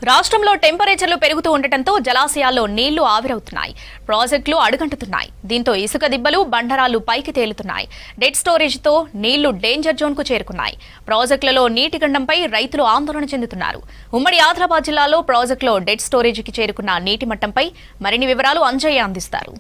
రాష్ట్రంలో టెంపరేచర్లు పెరుగుతూ ఉండటంతో జలాశయాల్లో నీళ్లు ఆవిరవుతున్నాయి. ప్రాజెక్టులు అడుగంటుతున్నాయి. దీంతో ఇసుక దిబ్బలు, బండరాలు పైకి తేలుతున్నాయి. డెడ్ స్టోరేజ్తో నీళ్లు డేంజర్ జోన్కు చేరుకున్నాయి. ప్రాజెక్టులలో నీటి గండంపై రైతులు ఆందోళన చెందుతున్నారు. ఉమ్మడి ఆదిలాబాద్ జిల్లాలో ప్రాజెక్టులో డెడ్ స్టోరేజ్కి చేరుకున్న నీటి మట్టంపై మరిన్ని వివరాలు అంజయ్య అందిస్తారు.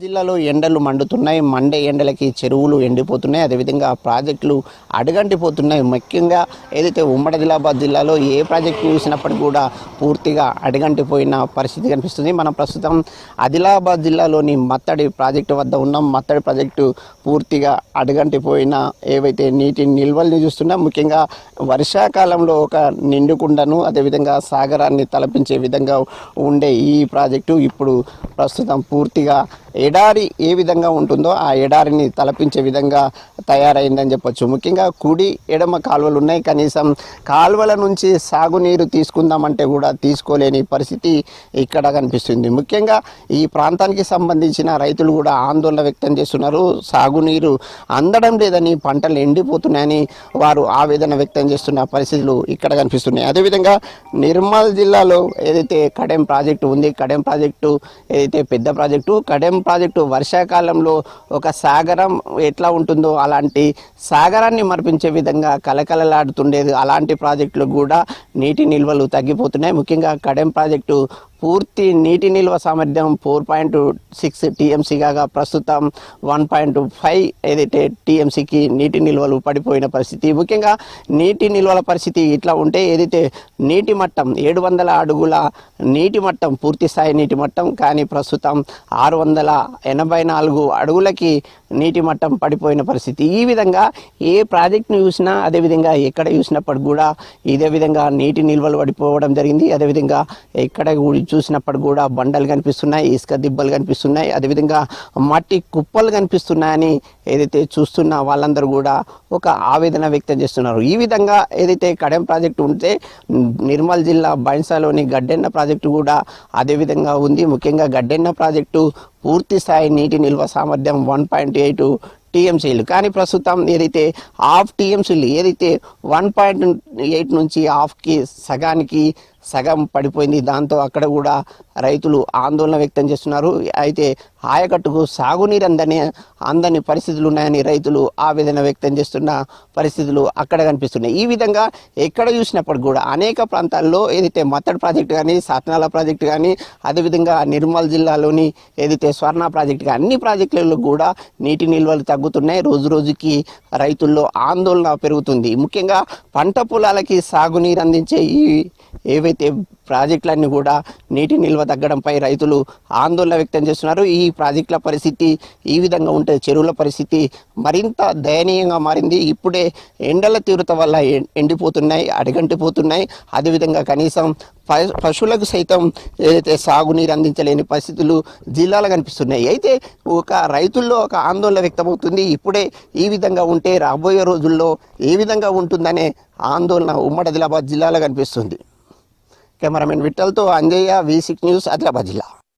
జిల్లాలో ఎండలు మండుతున్నాయి. మండే ఎండలకి చెరువులు ఎండిపోతున్నాయి. అదేవిధంగా ప్రాజెక్టులు అడుగంటిపోతున్నాయి. ముఖ్యంగా ఏదైతే ఉమ్మడి ఆదిలాబాద్ జిల్లాలో ఏ ప్రాజెక్టు చూసినప్పటికీ కూడా పూర్తిగా అడుగంటిపోయిన పరిస్థితి కనిపిస్తుంది. మనం ప్రస్తుతం ఆదిలాబాద్ జిల్లాలోని మత్తడి ప్రాజెక్టు వద్ద ఉన్నాం. మత్తడి ప్రాజెక్టు పూర్తిగా అడుగంటిపోయిన ఏవైతే నీటి నిల్వల్ని చూస్తున్నాం. ముఖ్యంగా వర్షాకాలంలో ఒక నిండుకుండను అదేవిధంగా సాగరాన్ని తలపించే విధంగా ఉండే ఈ ప్రాజెక్టు ఇప్పుడు ప్రస్తుతం పూర్తిగా ఎడారి ఏ విధంగా ఉంటుందో ఆ ఎడారిని తలపించే విధంగా తయారైందని చెప్పొచ్చు. ముఖ్యంగా కుడి ఎడమ కాలువలు ఉన్నాయి. కనీసం కాలువల నుంచి సాగునీరు తీసుకుందామంటే కూడా తీసుకోలేని పరిస్థితి ఇక్కడ కనిపిస్తుంది. ముఖ్యంగా ఈ ప్రాంతానికి సంబంధించిన రైతులు కూడా ఆందోళన వ్యక్తం చేస్తున్నారు. సాగునీరు అందడం లేదని, పంటలు ఎండిపోతున్నాయని వారు ఆవేదన వ్యక్తం చేస్తున్న పరిస్థితులు ఇక్కడ కనిపిస్తున్నాయి. అదేవిధంగా నిర్మల్ జిల్లాలో ఏదైతే కడెం ప్రాజెక్టు ఉంది, కడెం ప్రాజెక్టు ఏదైతే పెద్ద ప్రాజెక్టు, కడెం ప్రాజెక్టు వర్షాకాలంలో ఒక సాగరం ఎట్లా ఉంటుందో అలాంటి సాగరాన్ని మరిపించే విధంగా కలకలలాడుతుండేది. అలాంటి ప్రాజెక్టులు కూడా నీటి నిల్వలు తగ్గిపోతున్నాయి. ముఖ్యంగా కడెం ప్రాజెక్టు పూర్తి నీటి నిల్వ సామర్థ్యం 4.6 టీఎంసీ కాగా ప్రస్తుతం 1.5 ఏదైతే టీఎంసీకి నీటి నిల్వలు పడిపోయిన పరిస్థితి. ముఖ్యంగా నీటి నిల్వల పరిస్థితి ఇట్లా ఉంటే ఏదైతే నీటి మట్టం 700 అడుగుల నీటి మట్టం పూర్తి స్థాయి నీటి మట్టం, కానీ ప్రస్తుతం 684 అడుగులకి నీటి మట్టం పడిపోయిన పరిస్థితి. ఈ విధంగా ఏ ప్రాజెక్టును చూసినా అదేవిధంగా ఎక్కడ చూసినప్పుడు కూడా ఇదే విధంగా నీటి నిల్వలు పడిపోవడం జరిగింది. అదేవిధంగా ఎక్కడ చూసినప్పుడు కూడా బండలు కనిపిస్తున్నాయి, ఇసుక దిబ్బలు కనిపిస్తున్నాయి, అదేవిధంగా మట్టి కుప్పలు కనిపిస్తున్నాయని ఏదైతే చూస్తున్న వాళ్ళందరూ కూడా ఒక ఆవేదన వ్యక్తం చేస్తున్నారు. ఈ విధంగా ఏదైతే కడెం ప్రాజెక్టు ఉంటే నిర్మల్ జిల్లా బైన్సాలోని గడ్డెన్న ప్రాజెక్టు కూడా అదేవిధంగా ఉంది. ముఖ్యంగా గడ్డెన్న ప్రాజెక్టు పూర్తి స్థాయి నీటి నిల్వ సామర్థ్యం 1.8 టీఎంసీలు, కానీ ప్రస్తుతం ఏదైతే హాఫ్ టీఎంసీలు ఏదైతే 1.8 నుంచి హాఫ్కి సగం పడిపోయింది. దాంతో అక్కడ కూడా రైతులు ఆందోళన వ్యక్తం చేస్తున్నారు. అయితే ఆయకట్టుకు సాగునీరు అందని పరిస్థితులు ఉన్నాయని రైతులు ఆవేదన వ్యక్తం చేస్తున్న పరిస్థితులు అక్కడ కనిపిస్తున్నాయి. ఈ విధంగా ఎక్కడ చూసినప్పుడు కూడా అనేక ప్రాంతాల్లో ఏదైతే మత్తడి ప్రాజెక్టు కానీ, సాత్నాల ప్రాజెక్టు కానీ, అదేవిధంగా నిర్మల్ జిల్లాలోని ఏదైతే స్వర్ణ ప్రాజెక్టు కానీ అన్ని ప్రాజెక్టులలో కూడా నీటి నిల్వలు తగ్గుతున్నాయి. రోజు రోజుకి రైతుల్లో ఆందోళన పెరుగుతుంది. ముఖ్యంగా పంట పొలాలకి సాగునీరు అందించే ఏవైతే ప్రాజెక్టులన్నీ కూడా నీటి నిల్వ తగ్గడంపై రైతులు ఆందోళన వ్యక్తం చేస్తున్నారు. ఈ ప్రాజెక్టుల పరిస్థితి ఈ విధంగా ఉంటే చెరువుల పరిస్థితి మరింత దయనీయంగా మారింది. ఇప్పుడే ఎండల తీవ్రత వల్ల ఎండిపోతున్నాయి, అడగంటిపోతున్నాయి. అదేవిధంగా కనీసం పశువులకు సైతం ఏదైతే సాగునీరు అందించలేని పరిస్థితులు జిల్లాలో కనిపిస్తున్నాయి. అయితే ఒక రైతుల్లో ఒక ఆందోళన వ్యక్తమవుతుంది. ఇప్పుడే ఈ విధంగా ఉంటే రాబోయే రోజుల్లో ఏ విధంగా ఉంటుందనే ఆందోళన ఉమ్మడి ఆదిలాబాద్ జిల్లాలో కనిపిస్తుంది. కెమెరామెన్ విఠల్తో అంజయ్య, V6 న్యూస్, ఆదిలాబాద్ జిల్లా.